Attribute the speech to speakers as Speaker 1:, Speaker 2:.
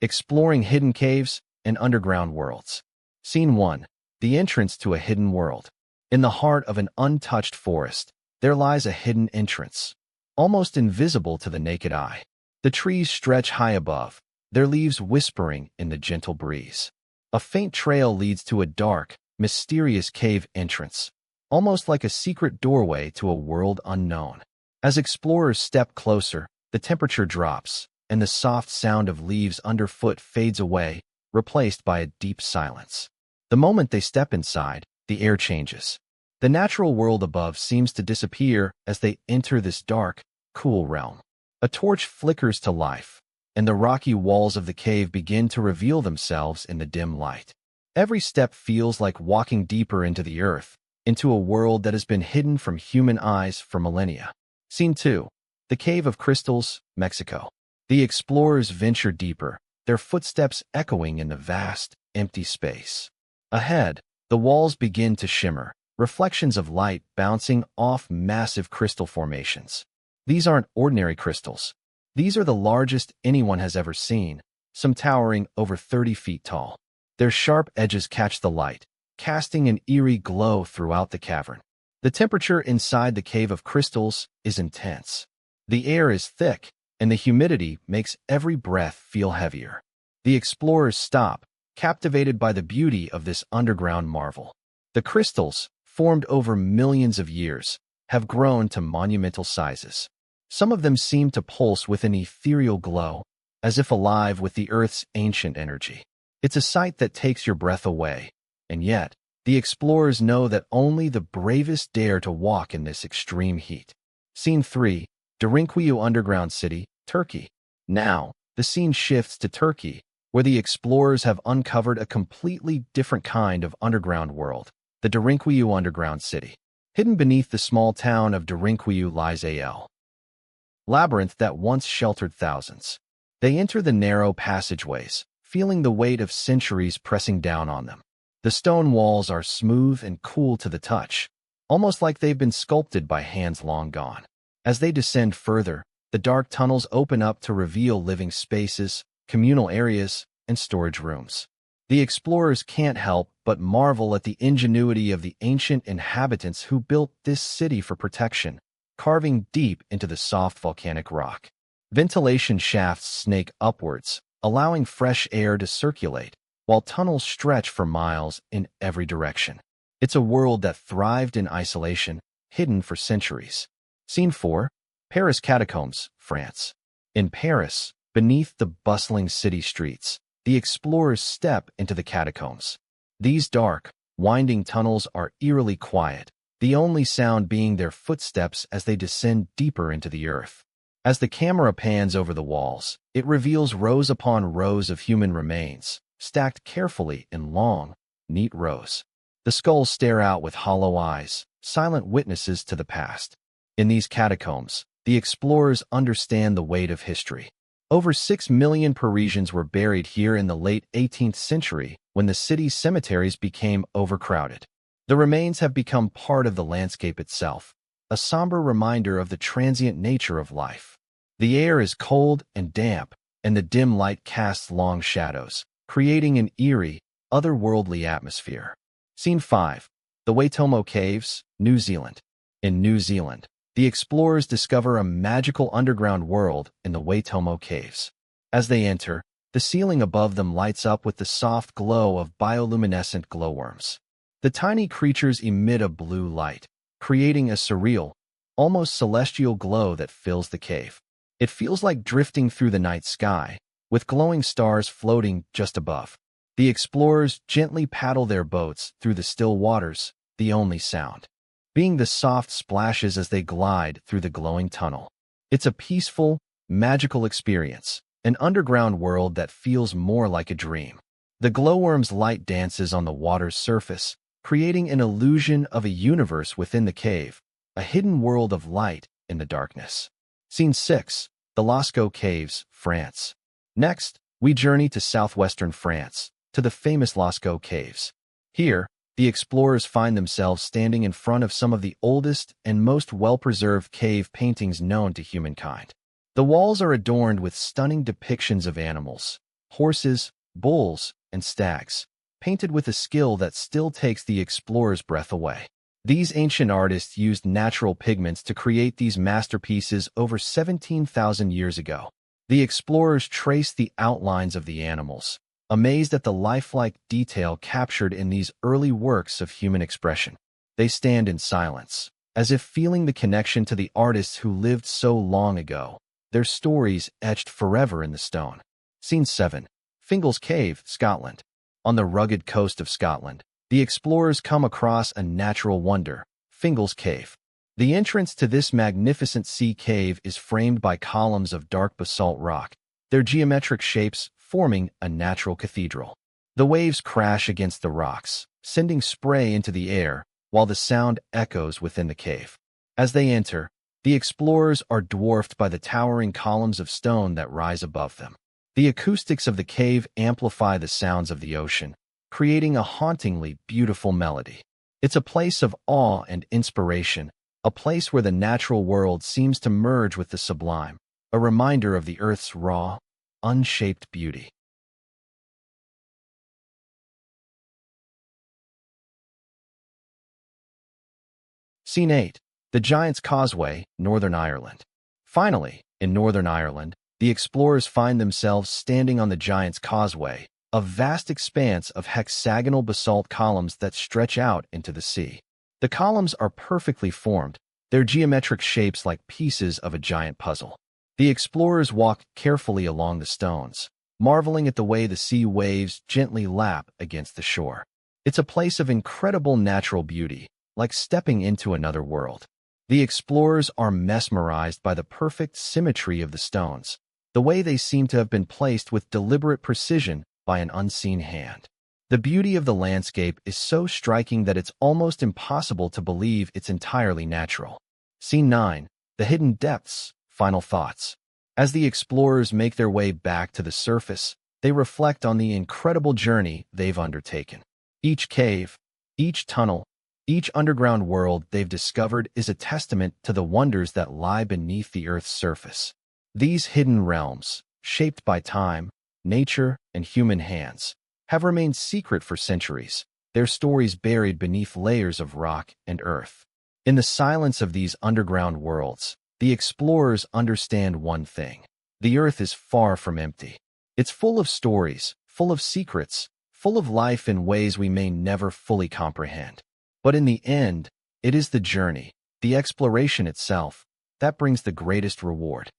Speaker 1: Exploring hidden caves and underground worlds. Scene 1. The entrance to a hidden world. In the heart of an untouched forest, there lies a hidden entrance, almost invisible to the naked eye. The trees stretch high above, their leaves whispering in the gentle breeze. A faint trail leads to a dark, mysterious cave entrance, almost like a secret doorway to a world unknown. As explorers step closer, the temperature drops, and the soft sound of leaves underfoot fades away, replaced by a deep silence. The moment they step inside, the air changes. The natural world above seems to disappear as they enter this dark, cool realm. A torch flickers to life, and the rocky walls of the cave begin to reveal themselves in the dim light. Every step feels like walking deeper into the earth, into a world that has been hidden from human eyes for millennia. Scene 2. The Cave of Crystals, Mexico. The explorers venture deeper, their footsteps echoing in the vast, empty space. Ahead, the walls begin to shimmer, reflections of light bouncing off massive crystal formations. These aren't ordinary crystals. These are the largest anyone has ever seen, some towering over 30 feet tall. Their sharp edges catch the light, casting an eerie glow throughout the cavern. The temperature inside the Cave of Crystals is intense. The air is thick, and the humidity makes every breath feel heavier. The explorers stop, captivated by the beauty of this underground marvel. The crystals, formed over millions of years, have grown to monumental sizes. Some of them seem to pulse with an ethereal glow, as if alive with the Earth's ancient energy. It's a sight that takes your breath away, and yet, the explorers know that only the bravest dare to walk in this extreme heat. Scene 3. Derinkuyu Underground City, Turkey. Now, the scene shifts to Turkey, where the explorers have uncovered a completely different kind of underground world, the Derinkuyu Underground City. Hidden beneath the small town of Derinkuyu lies a labyrinth that once sheltered thousands. They enter the narrow passageways, feeling the weight of centuries pressing down on them. The stone walls are smooth and cool to the touch, almost like they've been sculpted by hands long gone. As they descend further, the dark tunnels open up to reveal living spaces, communal areas, and storage rooms. The explorers can't help but marvel at the ingenuity of the ancient inhabitants who built this city for protection, carving deep into the soft volcanic rock. Ventilation shafts snake upwards, allowing fresh air to circulate, while tunnels stretch for miles in every direction. It's a world that thrived in isolation, hidden for centuries. Scene 4. Paris Catacombs, France. In Paris, beneath the bustling city streets, the explorers step into the catacombs. These dark, winding tunnels are eerily quiet, the only sound being their footsteps as they descend deeper into the earth. As the camera pans over the walls, it reveals rows upon rows of human remains, stacked carefully in long, neat rows. The skulls stare out with hollow eyes, silent witnesses to the past. In these catacombs, the explorers understand the weight of history. Over 6 million Parisians were buried here in the late 18th century when the city's cemeteries became overcrowded. The remains have become part of the landscape itself, a somber reminder of the transient nature of life. The air is cold and damp, and the dim light casts long shadows, creating an eerie, otherworldly atmosphere. Scene 5. The Waitomo Caves, New Zealand. In New Zealand, the explorers discover a magical underground world in the Waitomo Caves. As they enter, the ceiling above them lights up with the soft glow of bioluminescent glowworms. The tiny creatures emit a blue light, creating a surreal, almost celestial glow that fills the cave. It feels like drifting through the night sky, with glowing stars floating just above. The explorers gently paddle their boats through the still waters, the only sound being the soft splashes as they glide through the glowing tunnel. It's a peaceful, magical experience, an underground world that feels more like a dream. The glowworm's light dances on the water's surface, creating an illusion of a universe within the cave, a hidden world of light in the darkness. Scene 6. The Lascaux Caves, France. Next, we journey to southwestern France, to the famous Lascaux Caves. Here, the explorers find themselves standing in front of some of the oldest and most well-preserved cave paintings known to humankind. The walls are adorned with stunning depictions of animals, horses, bulls, and stags, painted with a skill that still takes the explorer's breath away. These ancient artists used natural pigments to create these masterpieces over 17,000 years ago. The explorers traced the outlines of the animals, amazed at the lifelike detail captured in these early works of human expression. They stand in silence, as if feeling the connection to the artists who lived so long ago, their stories etched forever in the stone. Scene 7. Fingal's Cave, Scotland. On the rugged coast of Scotland, the explorers come across a natural wonder, Fingal's Cave. The entrance to this magnificent sea cave is framed by columns of dark basalt rock, their geometric shapes forming a natural cathedral. The waves crash against the rocks, sending spray into the air, while the sound echoes within the cave. As they enter, the explorers are dwarfed by the towering columns of stone that rise above them. The acoustics of the cave amplify the sounds of the ocean, creating a hauntingly beautiful melody. It's a place of awe and inspiration, a place where the natural world seems to merge with the sublime, a reminder of the Earth's raw, unshaped beauty. Scene 8. The Giant's Causeway, Northern Ireland. Finally, in Northern Ireland, the explorers find themselves standing on the Giant's Causeway, a vast expanse of hexagonal basalt columns that stretch out into the sea. The columns are perfectly formed, their geometric shapes like pieces of a giant puzzle. The explorers walk carefully along the stones, marveling at the way the sea waves gently lap against the shore. It's a place of incredible natural beauty, like stepping into another world. The explorers are mesmerized by the perfect symmetry of the stones, the way they seem to have been placed with deliberate precision by an unseen hand. The beauty of the landscape is so striking that it's almost impossible to believe it's entirely natural. Scene 9. The Hidden Depths, Final Thoughts. As the explorers make their way back to the surface, they reflect on the incredible journey they've undertaken. Each cave, each tunnel, each underground world they've discovered is a testament to the wonders that lie beneath the Earth's surface. These hidden realms, shaped by time, nature, and human hands, have remained secret for centuries, their stories buried beneath layers of rock and earth. In the silence of these underground worlds, the explorers understand one thing. The Earth is far from empty. It's full of stories, full of secrets, full of life in ways we may never fully comprehend. But in the end, it is the journey, the exploration itself, that brings the greatest reward.